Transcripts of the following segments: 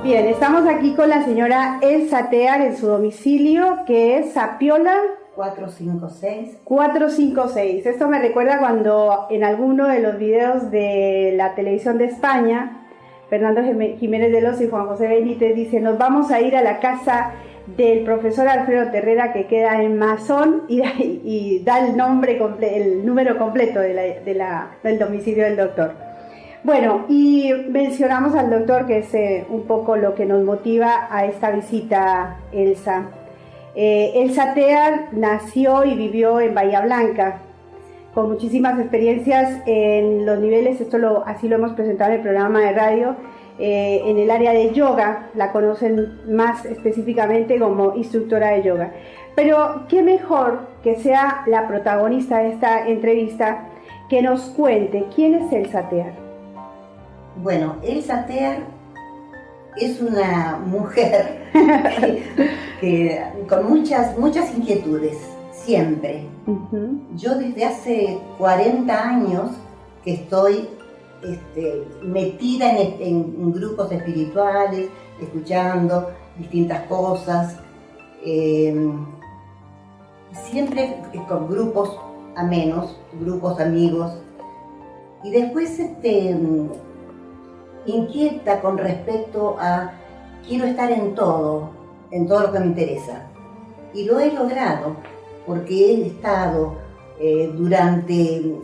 Bien, estamos aquí con la señora Elsa Tear en su domicilio, que es Zapiola 456. Esto me recuerda cuando en alguno de los videos de la televisión de España, Fernando Jiménez del Oso y Juan José Benítez dice: nos vamos a ir a la casa del profesor Alfredo Terrera, que queda en Masón, y da el número completo del domicilio del doctor. Bueno, y mencionamos al doctor, que es un poco lo que nos motiva a esta visita, Elsa. Elsa Tear nació y vivió en Bahía Blanca, con muchísimas experiencias en los niveles, así lo hemos presentado en el programa de radio, en el área de yoga. La conocen más específicamente como instructora de yoga. Pero qué mejor que sea la protagonista de esta entrevista, que nos cuente quién es Elsa Tear. Bueno, Elsa Tear es una mujer que con muchas inquietudes, siempre. Yo desde hace 40 años que estoy metida en grupos espirituales, escuchando distintas cosas, siempre con grupos amenos, grupos amigos, y después inquieta con respecto a quiero estar en todo lo que me interesa, y lo he logrado porque he estado durante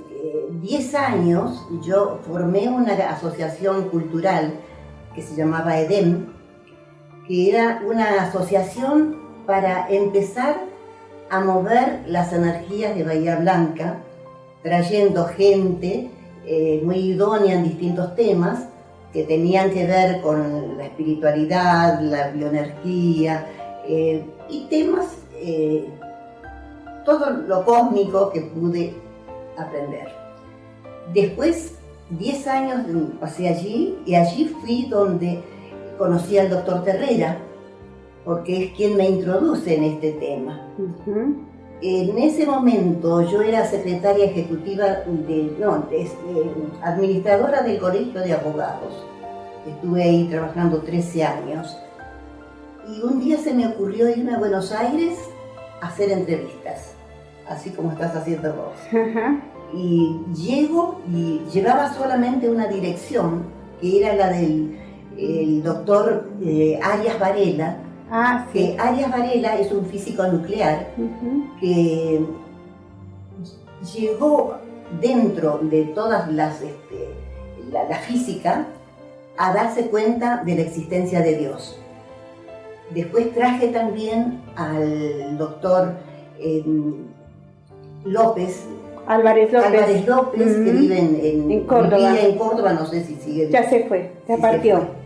10 años. Yo formé una asociación cultural que se llamaba EDEM, que era una asociación para empezar a mover las energías de Bahía Blanca, trayendo gente muy idónea en distintos temas que tenían que ver con la espiritualidad, la bioenergía, y temas, todo lo cósmico que pude aprender. Después, 10 años pasé allí, y allí fui donde conocí al doctor Terrera, porque es quien me introduce en este tema. En ese momento yo era secretaria ejecutiva, administradora del Colegio de Abogados. Estuve ahí trabajando 13 años. Y un día se me ocurrió irme a Buenos Aires a hacer entrevistas, así como estás haciendo vos. Y llego y llevaba solamente una dirección, que era la del doctor Arias Varela. Que Arias Varela es un físico nuclear que llegó dentro de todas la física a darse cuenta de la existencia de Dios. Después traje también al doctor Álvarez López, que vive en Córdoba. Vivía en Córdoba, no sé si sigue. Ya se fue, ya partió.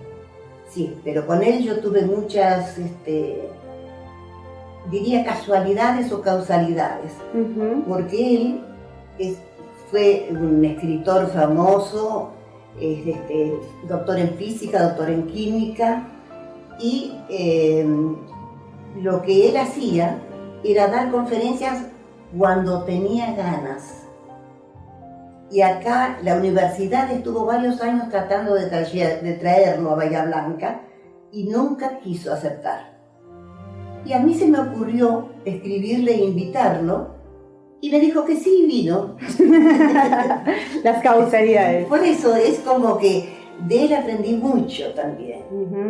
Sí, pero con él yo tuve muchas, diría casualidades o causalidades, porque él fue un escritor famoso, doctor en física, doctor en química, y lo que él hacía era dar conferencias cuando tenía ganas. Y acá la universidad estuvo varios años tratando de traerlo a Bahía Blanca, y nunca quiso aceptar. Y a mí se me ocurrió escribirle e invitarlo, y me dijo que sí, vino. Las causalidades. Por eso es como que de él aprendí mucho también.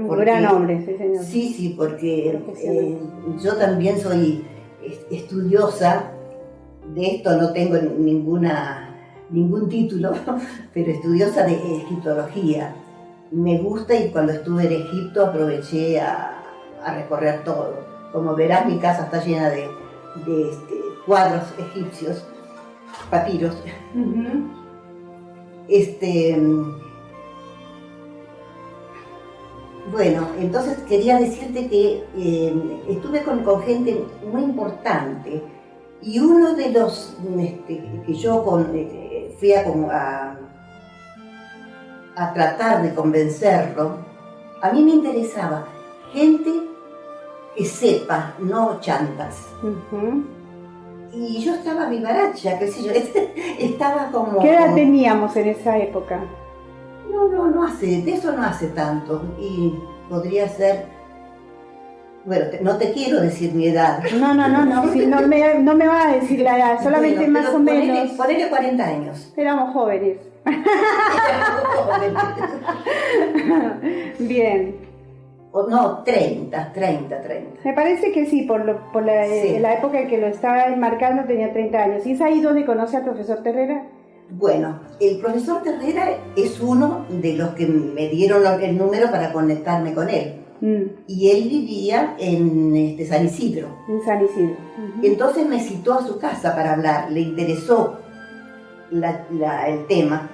Porque, gran hombre, sí señor. Sí, porque yo también soy estudiosa de esto, no tengo ningún título, pero estudiosa de egiptología. Me gusta, y cuando estuve en Egipto aproveché a recorrer todo. Como verás, mi casa está llena de cuadros egipcios, papiros. Bueno, entonces quería decirte que estuve con gente muy importante, y uno de los que yo fui a tratar de convencerlo, a mí me interesaba gente que sepa, no chantas. Y yo estaba vivaracha, qué sé yo, estaba como... ¿Qué edad teníamos en esa época? De eso no hace tanto, y podría ser, bueno, no te quiero decir mi edad. No, sí, no me va a decir la edad, solamente bueno, más o menos. Ponele 40 años. Éramos jóvenes. Bien. No, 30. Me parece que sí, por la época en que lo estaba enmarcando tenía 30 años. ¿Y es ahí donde conoce al profesor Terrera? Bueno, el profesor Terrera es uno de los que me dieron el número para conectarme con él. Y él vivía en San Isidro. En San Isidro. Entonces me citó a su casa para hablar, le interesó el tema.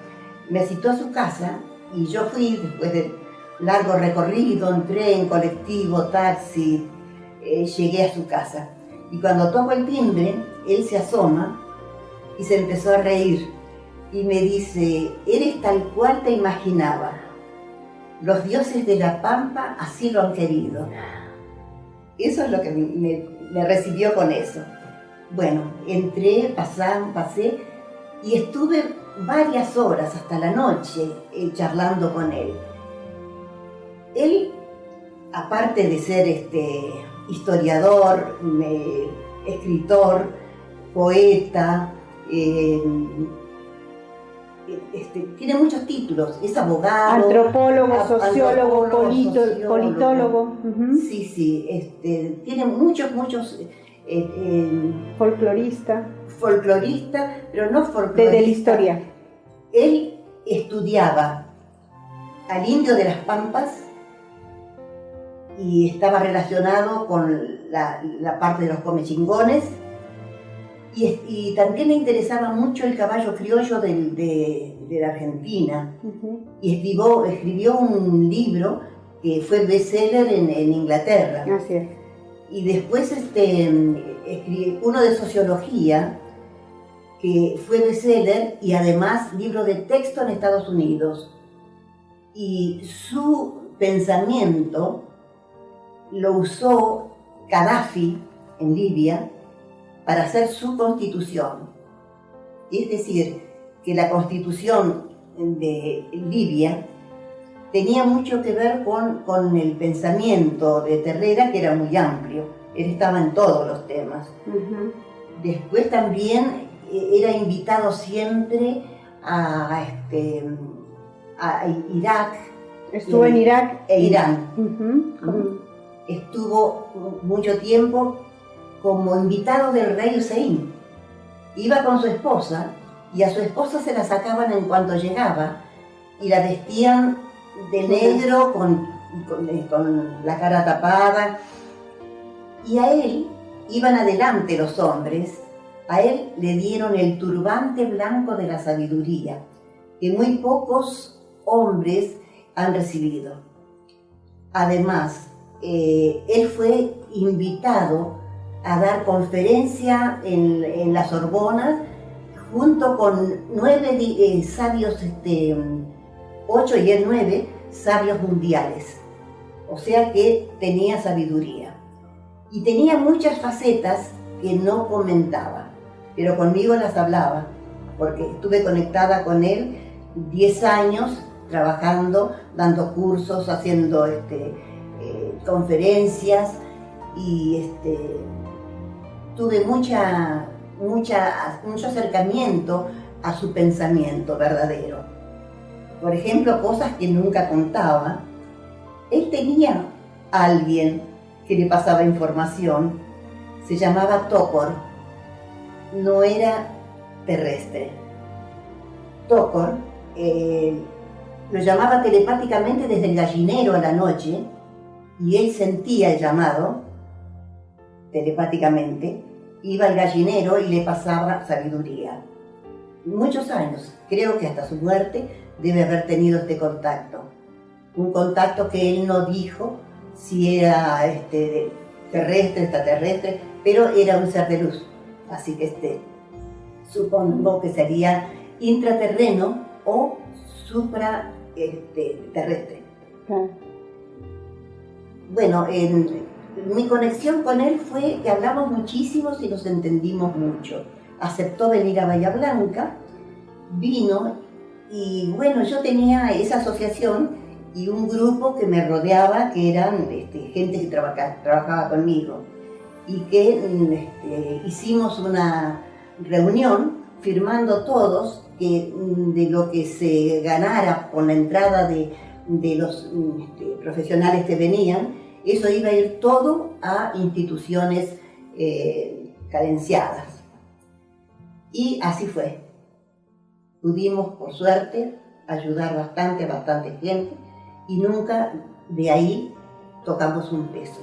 Me citó a su casa y yo fui después de largo recorrido, en tren, colectivo, taxi, llegué a su casa. Y cuando toco el timbre, él se asoma y se empezó a reír. Y me dice, eres tal cual te imaginaba. Los dioses de la Pampa así lo han querido. Eso es lo que me recibió con eso. Bueno, entré, pasé y estuve varias horas hasta la noche charlando con él. Él, aparte de ser historiador, escritor, poeta, tiene muchos títulos, es abogado, antropólogo, sociólogo, politólogo. Sí, tiene muchos folclorista, pero no folclorista. De la historia. Él estudiaba al indio de las Pampas y estaba relacionado con la parte de los comechingones. Y también le interesaba mucho el caballo criollo de la Argentina. Y escribió un libro que fue bestseller en Inglaterra. Así es. Y después escribió uno de sociología, que fue bestseller y además libro de texto en Estados Unidos. Y su pensamiento lo usó Gaddafi en Libia para hacer su constitución. Es decir, que la constitución de Libia tenía mucho que ver con el pensamiento de Terrera, que era muy amplio. Él estaba en todos los temas. Después también era invitado siempre a Irak. Estuvo en Irak e Irán. Estuvo mucho tiempo como invitado del rey Hussein. Iba con su esposa y a su esposa se la sacaban en cuanto llegaba y la vestían de negro con la cara tapada, y a él iban adelante los hombres. A él le dieron el turbante blanco de la sabiduría, que muy pocos hombres han recibido. Además, él fue invitado a dar conferencia en la Sorbona junto con 9 sabios, 8 y él 9 sabios mundiales. O sea que tenía sabiduría. Y tenía muchas facetas que no comentaba, pero conmigo las hablaba, porque estuve conectada con él 10 años trabajando, dando cursos, haciendo conferencias, y tuve mucho acercamiento a su pensamiento verdadero. Por ejemplo, cosas que nunca contaba. Él tenía a alguien que le pasaba información, se llamaba Tokor, no era terrestre. Tokor lo llamaba telepáticamente desde el gallinero a la noche, y él sentía el llamado telepáticamente, iba al gallinero y le pasaba sabiduría. Muchos años, creo que hasta su muerte debe haber tenido este contacto. Un contacto que él no dijo si era terrestre, extraterrestre, pero era un ser de luz. Así que supongo que sería intraterreno o supraterrestre. Bueno, mi conexión con él fue que hablamos muchísimo y nos entendimos mucho. Aceptó venir a Bahía Blanca, vino, y bueno, yo tenía esa asociación y un grupo que me rodeaba, que eran gente que trabajaba conmigo, y que hicimos una reunión firmando todos que de lo que se ganara con la entrada de los profesionales que venían, eso iba a ir todo a instituciones carenciadas. Y así fue. Pudimos, por suerte, ayudar bastante a bastante gente y nunca de ahí tocamos un peso,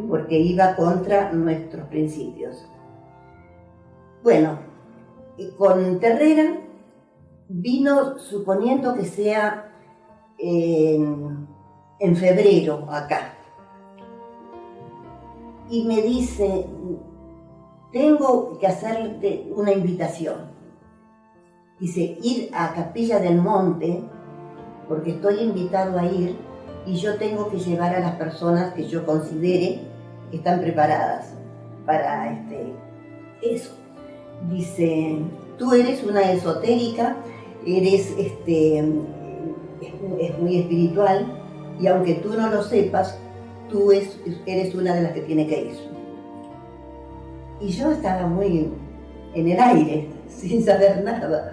porque iba contra nuestros principios. Bueno, con Terrera vino, suponiendo que sea en febrero acá, y me dice, tengo que hacerte una invitación. Dice, ir a Capilla del Monte, porque estoy invitado a ir y yo tengo que llevar a las personas que yo considere que están preparadas para eso. Dice, tú eres una esotérica, eres es muy espiritual, y aunque tú no lo sepas, tú eres una de las que tiene que ir. Y yo estaba muy en el aire, sin saber nada.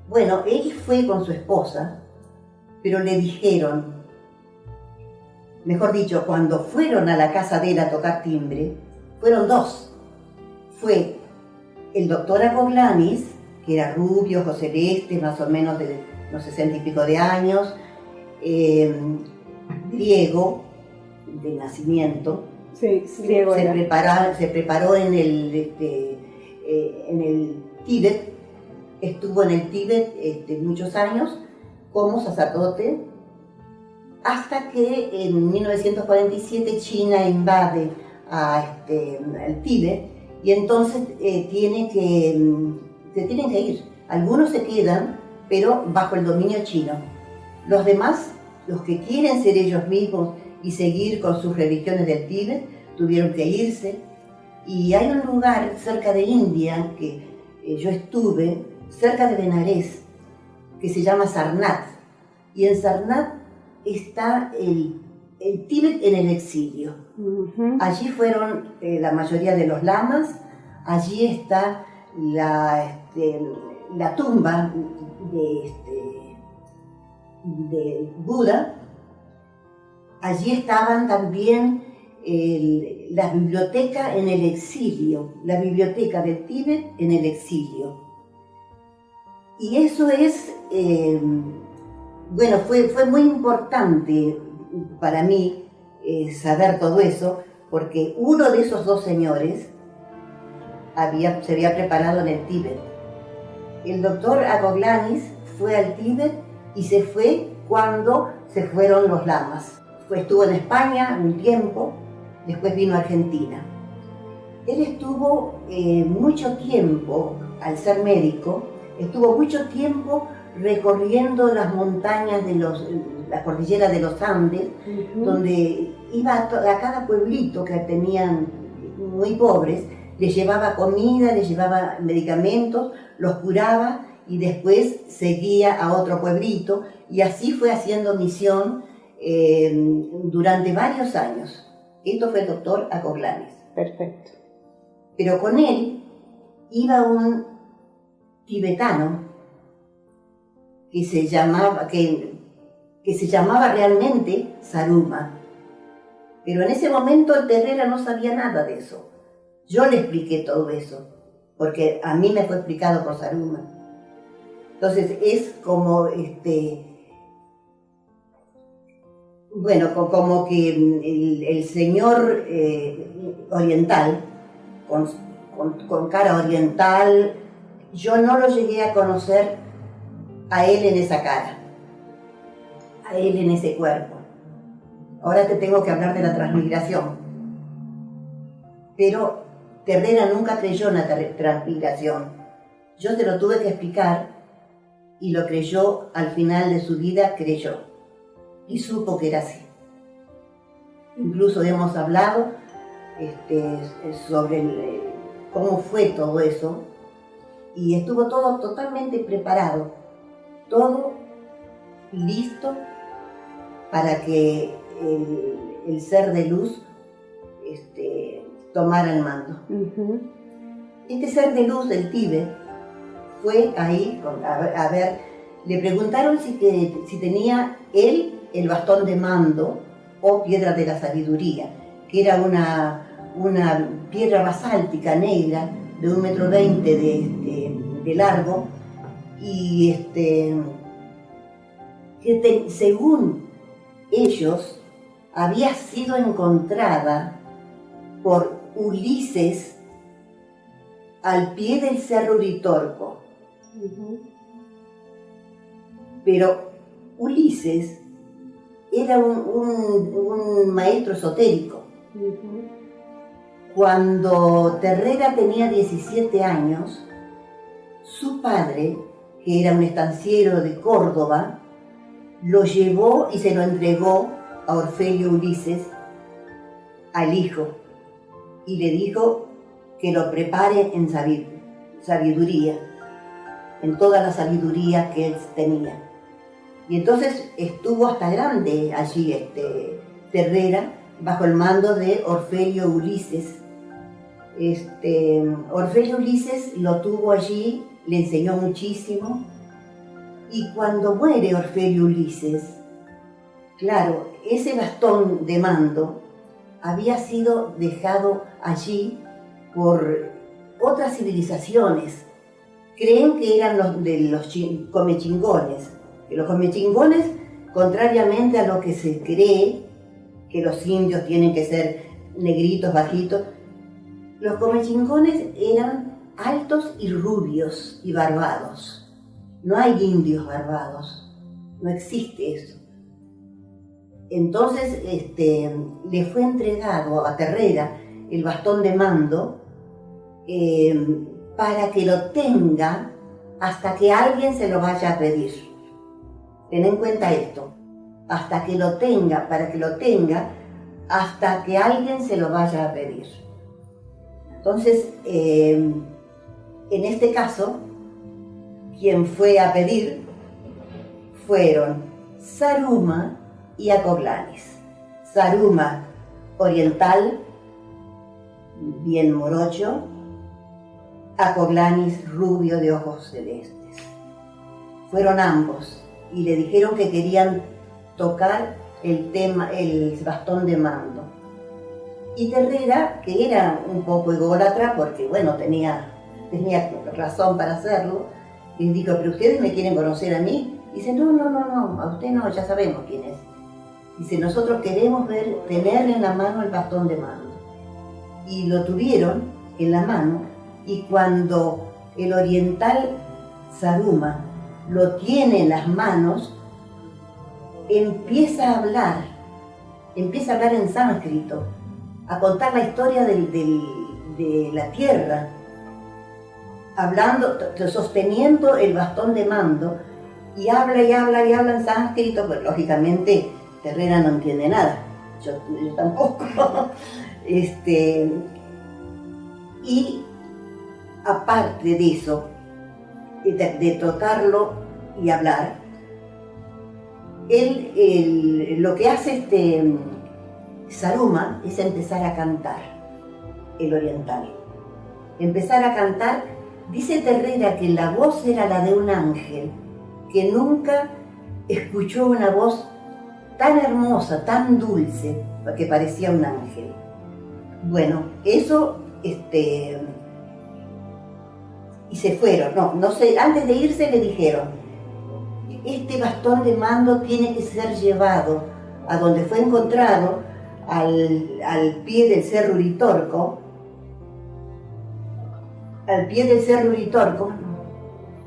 Bueno, él fue con su esposa, pero le dijeron, mejor dicho, cuando fueron a la casa de él a tocar timbre, fueron dos. Fue el doctor Acoglanis, que era rubio, ojos celestes, más o menos de unos 60 y pico de años, griego, de nacimiento. Sí, griego se preparó en el Tíbet, estuvo en el Tíbet muchos años como sacerdote, hasta que en 1947 China invade el Tíbet, y entonces se tienen que ir. Algunos se quedan, pero bajo el dominio chino. Los demás, los que quieren ser ellos mismos y seguir con sus religiones del Tíbet, tuvieron que irse. Y hay un lugar cerca de India, que yo estuve, cerca de Benares, que se llama Sarnath. Y en Sarnath está el Tíbet en el exilio. Allí fueron la mayoría de los lamas, allí está la tumba de Buda, allí estaban también la biblioteca en el exilio, la biblioteca del Tíbet en el exilio. Y eso es, bueno, fue muy importante para mí saber todo eso, porque uno de esos dos señores se había preparado en el Tíbet. El doctor Acoglanis fue al Tíbet y se fue cuando se fueron los lamas. Estuvo en España un tiempo, después vino a Argentina. Él estuvo mucho tiempo, al ser médico, estuvo mucho tiempo recorriendo las montañas de la cordillera de los Andes, donde iba a cada pueblito que tenían muy pobres, les llevaba comida, les llevaba medicamentos, los curaba y después seguía a otro pueblito, y así fue haciendo misión durante varios años. Esto fue el doctor Acoglanis. Perfecto. Pero con él iba un tibetano que se llamaba realmente Saruma. Pero en ese momento Terrera no sabía nada de eso. Yo le expliqué todo eso, porque a mí me fue explicado por Saruma. Entonces es como bueno, como que el señor oriental, con cara oriental, yo no lo llegué a conocer a él en esa cara, a él en ese cuerpo. Ahora te tengo que hablar de la transmigración. Pero Terrera nunca creyó en la transmigración. Yo se lo tuve que explicar y lo creyó. Al final de su vida creyó y supo que era así. Incluso hemos hablado sobre cómo fue todo eso, y estuvo todo totalmente preparado, todo listo para que el ser de luz tomara el mando. Este ser de luz del Tíbet fue ahí, a ver, le preguntaron si tenía él el bastón de mando o piedra de la sabiduría, que era una piedra basáltica negra de 1,20 m de largo, y que según ellos había sido encontrada por Ulises al pie del cerro Uritorco. Pero Ulises era un maestro esotérico. Cuando Terrera tenía 17 años, su padre, que era un estanciero de Córdoba, lo llevó y se lo entregó a Orfelio Ulises, al hijo, y le dijo que lo prepare en sabiduría, en toda la sabiduría que él tenía. Y entonces estuvo hasta grande allí Terrera, bajo el mando de Orfelio Ulises. Orfelio Ulises lo tuvo allí, le enseñó muchísimo, y cuando muere Orfelio Ulises, claro, ese bastón de mando había sido dejado allí por otras civilizaciones. Creen que eran los comechingones, que los comechingones, contrariamente a lo que se cree, que los indios tienen que ser negritos, bajitos, los comechingones eran altos y rubios y barbados. No hay indios barbados, no existe eso. Entonces le fue entregado a Terrera el bastón de mando para que lo tenga hasta que alguien se lo vaya a pedir. Ten en cuenta esto, hasta que lo tenga, para que lo tenga, hasta que alguien se lo vaya a pedir. Entonces, en este caso, quien fue a pedir fueron Saruma y Acoglanis. Saruma, oriental, bien morocho; Acoglanis, rubio de ojos celestes. Fueron ambos y le dijeron que querían tocar el bastón de mando. Y Terrera, que era un poco ególatra, porque bueno, tenía razón para hacerlo, les dijo: ¿pero ustedes me quieren conocer a mí? Dice: no, a usted no, ya sabemos quién es. Dice: nosotros queremos tener en la mano el bastón de mando. Y lo tuvieron en la mano, y cuando el oriental Saruma lo tiene en las manos, empieza a hablar en sánscrito, a contar la historia de la tierra, hablando, sosteniendo el bastón de mando, y habla en sánscrito. Pues lógicamente Terrera no entiende nada, yo tampoco. Y aparte de eso, de tocarlo y hablar, lo que hace Saruma es empezar a cantar, el oriental. Empezar a cantar. Dice Terrera que la voz era la de un ángel, que nunca escuchó una voz tan hermosa, tan dulce, que parecía un ángel. Bueno, eso, y se fueron. No sé, antes de irse le dijeron: este bastón de mando tiene que ser llevado a donde fue encontrado, al pie del cerro Uritorco,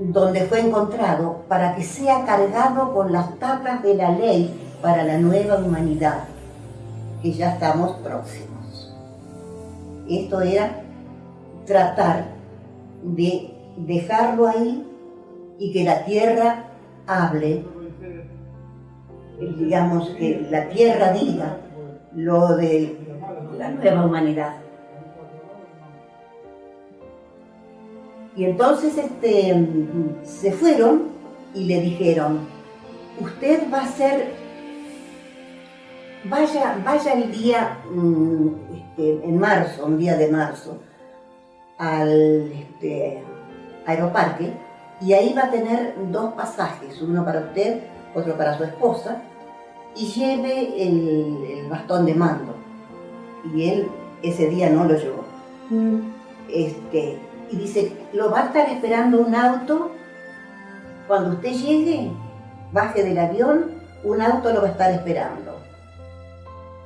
donde fue encontrado, para que sea cargado con las tablas de la ley para la nueva humanidad, que ya estamos próximos. Esto era tratar de dejarlo ahí y que la tierra hable, digamos, que la tierra diga lo de la nueva humanidad. Y entonces se fueron y le dijeron: usted va a ser, vaya el día, en marzo, un día de marzo, al aeroparque, y ahí va a tener 2 pasajes, uno para usted, otro para su esposa, y lleve el bastón de mando. Y él ese día no lo llevó. Y dice, lo va a estar esperando un auto. Cuando usted llegue, baje del avión, un auto lo va a estar esperando.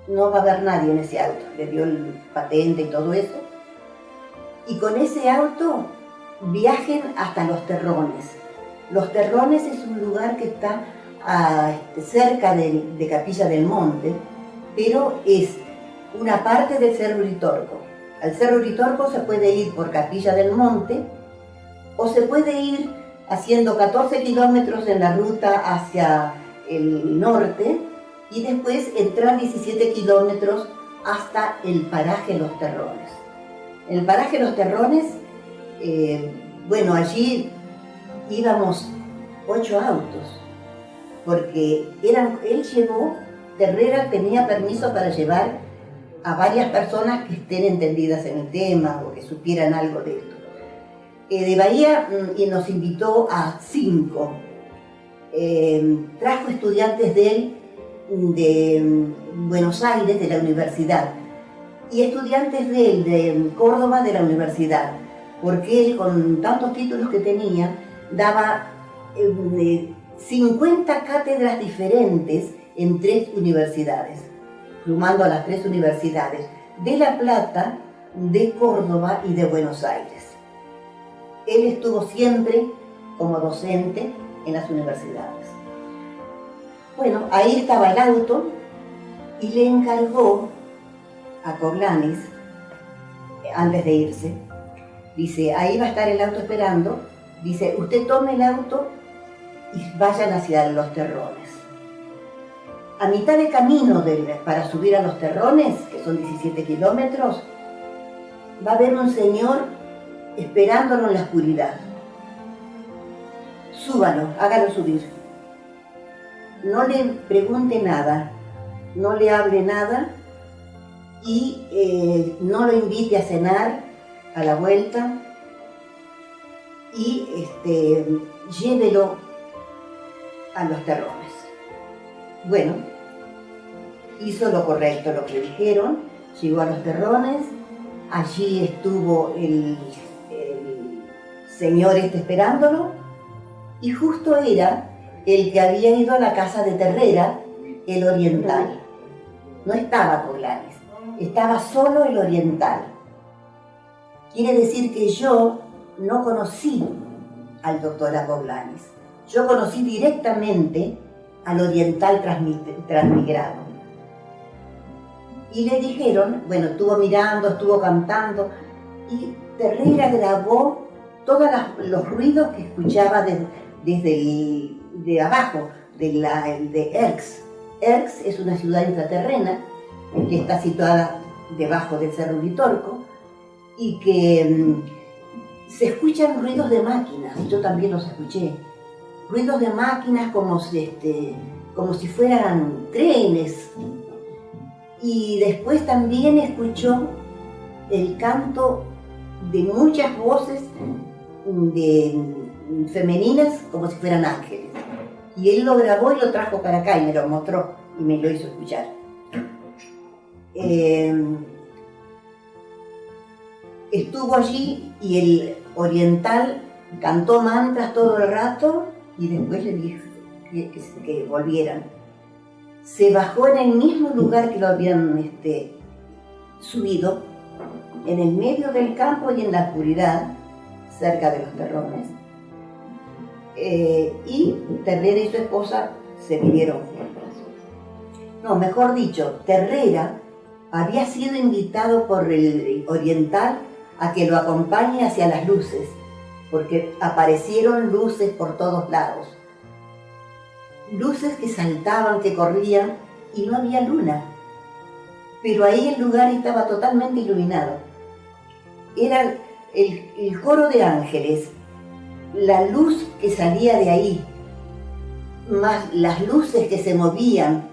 No va a haber nadie en ese auto. Le dio el patente y todo eso. Y con ese auto viajen hasta Los Terrones. Los Terrones es un lugar que está cerca de Capilla del Monte, pero es una parte del Cerro Uritorco. Al Cerro Uritorco se puede ir por Capilla del Monte o se puede ir haciendo 14 kilómetros en la ruta hacia el norte y después entrar 17 kilómetros hasta el paraje Los Terrones. En el paraje Los Terrones, allí íbamos 8 autos, porque Terrera tenía permiso para llevar a varias personas que estén entendidas en el tema o que supieran algo de esto. De Bahía nos invitó a 5. Trajo estudiantes de Buenos Aires, de la universidad, y estudiantes de Córdoba, de la universidad, porque él, con tantos títulos que tenía, daba 50 cátedras diferentes en 3 universidades, sumando a las 3 universidades de La Plata, de Córdoba y de Buenos Aires. Él estuvo siempre como docente en las universidades. Bueno, ahí estaba el auto y le encargó a Coglanis, antes de irse, dice, ahí va a estar el auto esperando, dice, usted tome el auto y vayan hacia Los Terrones. A mitad de camino para subir a Los Terrones, que son 17 kilómetros, va a haber un señor esperándolo en la oscuridad. Súbalo, hágalo subir. No le pregunte nada, no le hable nada y no lo invite a cenar a la vuelta y llévelo a Los Terrones. Bueno, hizo lo correcto, lo que le dijeron, llegó a Los Terrones, allí estuvo el señor esperándolo, y justo era el que había ido a la casa de Terrera, el oriental. No estaba Coglanis, estaba solo el oriental. Quiere decir que yo no conocí al doctor Coglanis, yo conocí directamente al oriental transmigrado. Y le dijeron, bueno, estuvo mirando, estuvo cantando, y Terrera grabó todos los ruidos que escuchaba desde abajo, de Erx. Erx es una ciudad intraterrena que está situada debajo del Cerro Uritorco y que se escuchan ruidos de máquinas, yo también los escuché. Ruidos de máquinas como si fueran trenes. Y después también escuchó el canto de muchas voces femeninas como si fueran ángeles. Y él lo grabó y lo trajo para acá y me lo mostró y me lo hizo escuchar. Estuvo allí y el oriental cantó mantras todo el rato y después le dijo que volvieran. Se bajó en el mismo lugar que lo habían subido, en el medio del campo y en la oscuridad, cerca de Los Terrones. Y Terrera y su esposa se vinieron juntas. No, mejor dicho, Terrera había sido invitado por el oriental a que lo acompañe hacia las luces, porque aparecieron luces por todos lados. Luces que saltaban, que corrían, y no había luna. Pero ahí el lugar estaba totalmente iluminado. Era el coro de ángeles, la luz que salía de ahí, más las luces que se movían,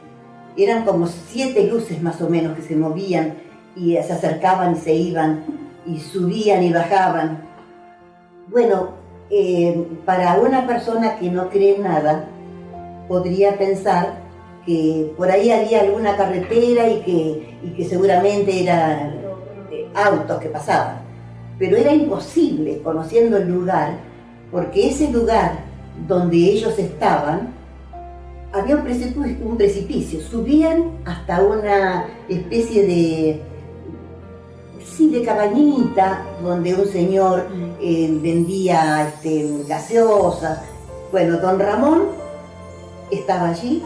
eran como 7 luces más o menos que se movían y se acercaban y se iban, y subían y bajaban. Bueno, para una persona que no cree en nada, podría pensar que por ahí había alguna carretera y que seguramente eran autos que pasaban. Pero era imposible, conociendo el lugar, porque ese lugar donde ellos estaban, había un precipicio, subían hasta una especie de cabañita donde un señor vendía gaseosas. Bueno, don Ramón estaba allí,